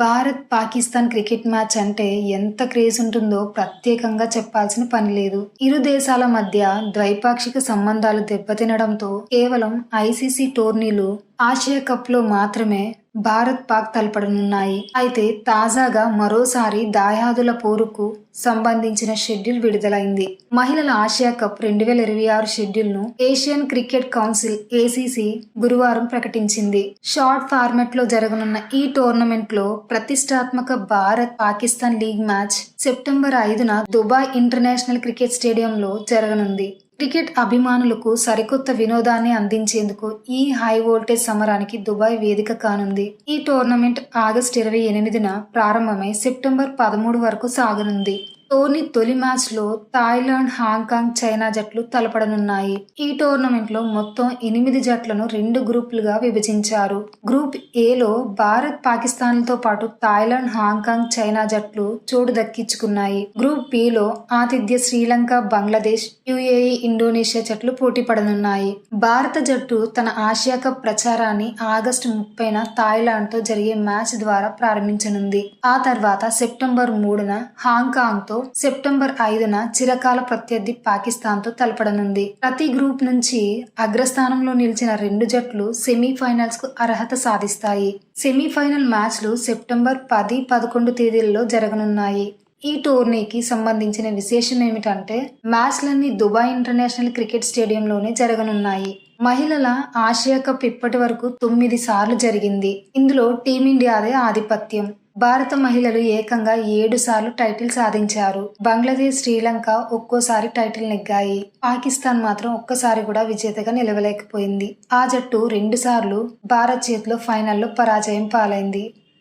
Bharat Pakistan cricket match అంటే ఎంత craze ఉంటుందో ప్రత్యేకంగా చెప్పాల్సిన పని లేదు. ఇరు దేశాల మధ్య ద్వైపాక్షిక సంబంధాలు దెబ్బతినడంతో కేవలం ఐసీసీ టోర్నీలు, ఆసియా కప్ లో మాత్రమే భారత్ పాక్ తలపడనున్నాయి. అయితే తాజాగా మరోసారి దాయాదుల పోరుకు సంబంధించిన షెడ్యూల్ విడుదలైంది. మహిళల ఆసియా కప్ 2026 షెడ్యూల్ ను ఏషియన్ క్రికెట్ కౌన్సిల్ ఏసీసీ గురువారం ప్రకటించింది. షార్ట్ ఫార్మాట్ లో జరగనున్న ఈ టోర్నమెంట్ లో ప్రతిష్టాత్మక Bharat Pakistan league match September 5న దుబాయ్ ఇంటర్నేషనల్ క్రికెట్ స్టేడియంలో జరగనుంది. క్రికెట్ అభిమానులకు సరికొత్త వినోదాన్ని అందించేందుకు ఈ హై వోల్టేజ్ సమరానికి దుబాయ్ వేదిక కానుంది. ఈ టోర్నమెంట్ ఆగస్టు 28న ప్రారంభమై సెప్టెంబర్ 13 వరకు సాగనుంది. టోర్నీ తొలి మ్యాచ్ లో థాయిలాండ్, హాంకాంగ్, చైనా జట్లు తలపడనున్నాయి. ఈ టోర్నమెంట్ లో మొత్తం 8 జట్లను 2 గ్రూపులుగా విభజించారు. గ్రూప్ ఏలో భారత్, పాకిస్తాన్లతో పాటు థాయిలాండ్, హాంకాంగ్, చైనా జట్లు చోటు దక్కించుకున్నాయి. గ్రూప్ బి లో ఆతిథ్య శ్రీలంక, బంగ్లాదేశ్, యుఏఈ, ఇండోనేషియా జట్లు పోటీ పడనున్నాయి. భారత జట్టు తన ఆసియా కప్ ప్రచారాన్ని ఆగస్టు 30న థాయిలాండ్ తో జరిగే మ్యాచ్ ద్వారా ప్రారంభించనుంది. ఆ తర్వాత సెప్టెంబర్ 3న హాంకాంగ్ తో, సెప్టెంబర్ 5న చిరకాల ప్రత్యర్థి పాకిస్తాన్ తో తలపడనుంది. ప్రతి గ్రూప్ నుంచి అగ్రస్థానంలో నిలిచిన 2 జట్లు సెమీఫైనల్స్ కు అర్హత సాధిస్తాయి. సెమీఫైనల్ మ్యాచ్లు సెప్టెంబర్ 10, 11 తేదీల్లో జరగనున్నాయి. ఈ టోర్నీకి సంబంధించిన విశేషం ఏమిటంటే మ్యాచ్లన్నీ దుబాయ్ ఇంటర్నేషనల్ క్రికెట్ స్టేడియంలోనే జరగనున్నాయి. మహిళల ఆసియా కప్ ఇప్పటి వరకు 9 సార్లు జరిగింది. ఇందులో టీమిండియాదే ఆధిపత్యం. భారత మహిళలు ఏకంగా 7 సార్లు టైటిల్ సాధించారు. బంగ్లాదేశ్, శ్రీలంక ఒక్కోసారి టైటిల్ నెగ్గాయి. పాకిస్తాన్ మాత్రం ఒక్కసారి కూడా విజేతగా నిలవలేకపోయింది. ఆ జట్టు 2 సార్లు భారత్ చేతిలో ఫైనల్లో పరాజయం పాలైంది.